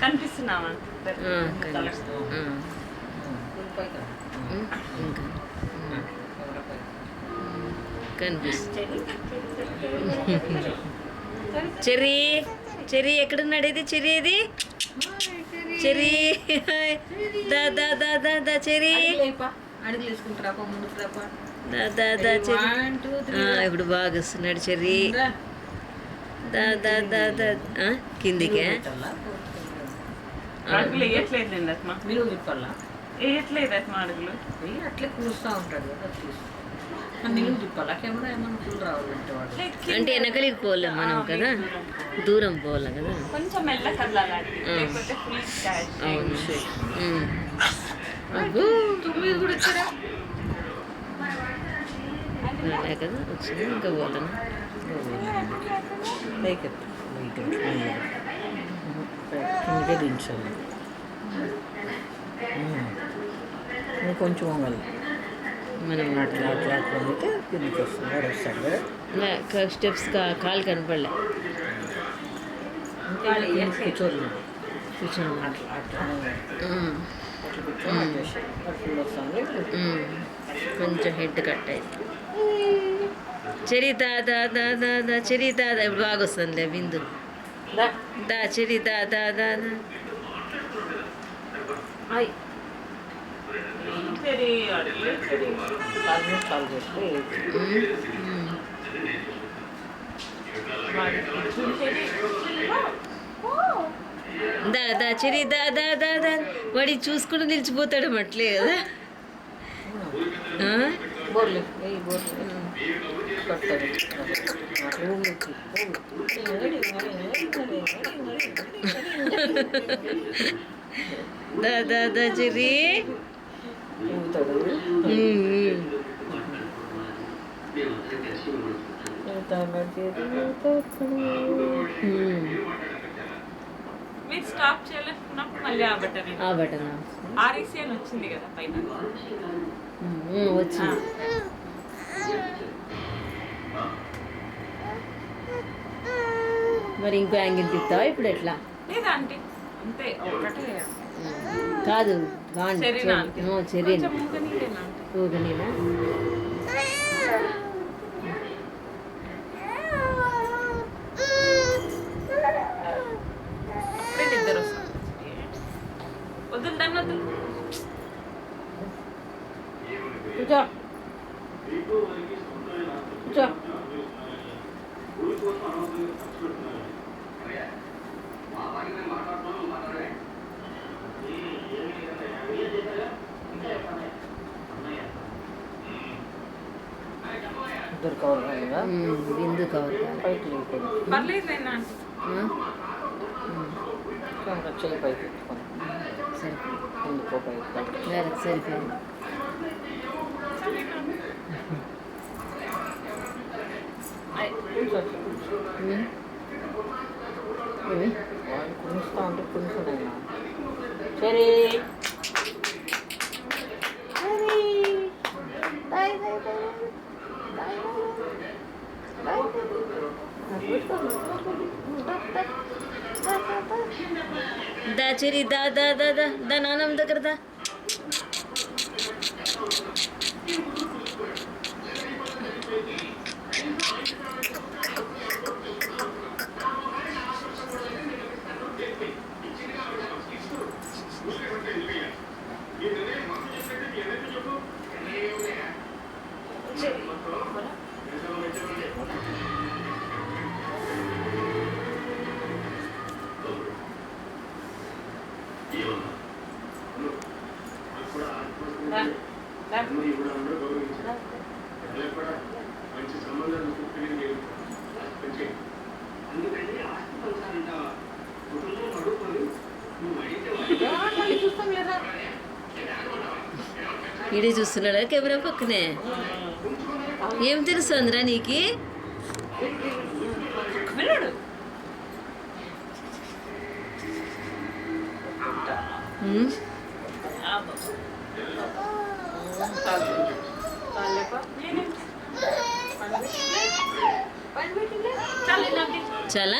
కనిపిస్తున్నామా కనిపిస్తుంది. Cherry cherry ఎక్కడున్నాడు? ఇది చెర్రీ, ఇది చెర్రీ. దా దా దా దా దా చెర్రీ, దా దా దా చెర్రీ. ఇప్పుడు బాగా వస్తున్నాడు చెర్రీ. దా దా దా దా. కిందికే అడుగులు వేయట్లేదండి అట్మా. మీరు తిప్పాలా? వేయట్లేదు అట్మా అడుగులు. అట్లే కూలుస్తూ ఉంటాడు కదా, నిలువు తిప్పాలా? కెమెరా ఏమన్నా ఫుల్ రావాలంటే వాడు అంటే వెనకలికి పోలేం మనం కదా, దూరం పోవాలి కదా, కొంచెం మెల్ల కదలాలి, లేకపోతే ఫుల్ క్యాష్. అవును. తొమ్మిది కూడా వచ్చారా అలా కదా వచ్చింది. ఇంకా పోతాను. కిందకే దించాలి. కొంచెం వంగాలి మనం అట్లా అట్లా అట్లా అయితే కిందకి వస్తుంది. వాడు వస్తాడు కదా, స్టెప్స్ కాలు కనపడలే. కూర్చోదు కూర్చోను. అట్లా అట్లా అట్లా కూర్చొని అట్లా వస్తుంది. కొంచెం హెడ్ కట్ అయింది. చెరి దా దా దా దా దా చెరి దా దా. ఇప్పుడు బాగా వస్తుందిలే బిందు. దా చెరి దా దా దా దా. కాల్ చేస్తే దా దా చెరి దా దా దా దా. వాడి చూసుకుంటూ నిలిచిపోతాడు అట్లే కదా. బోర్లే బోర్లే కడతాడు. దా దా దా చెరి. మీరు స్టాప్ చేయాలనుకున్నప్పుడు మళ్ళీ ఆ బటన్ ఆర్ఈసీ అని వచ్చింది కదా పైన, వచ్చింది. మరి ఇంకో యాంగిల్ తిప్పుతావా ఇప్పుడు? ఎట్లా లేదా అంటే అంతే ఒకటే కాదు, చెర్రీ ఊగనీనా. నిద్ర వస్తుంది. వద్దు దాన్ని వద్దు. కూర్చో కూర్చో. ఇద్దరు కవర్ కాదా? బిందు కవర్ పైకి లేకపోతే పర్లేదు కెమెరా చేయి పైకి పెట్టుకోండి. సరే ఎందుకో పైకి సరిపోయింది. వాళ్ళు కునిస్తూ ఉంటే కునిస్తున్నాయినా. సరే దా చెరి దా దా దా దా దా నాన్నమ్మ దగ్గర దా. ఈడే చూస్తున్నాడా కెమెరా పక్కనే? ఏం తెలుసు అందరా నీకు? చాలా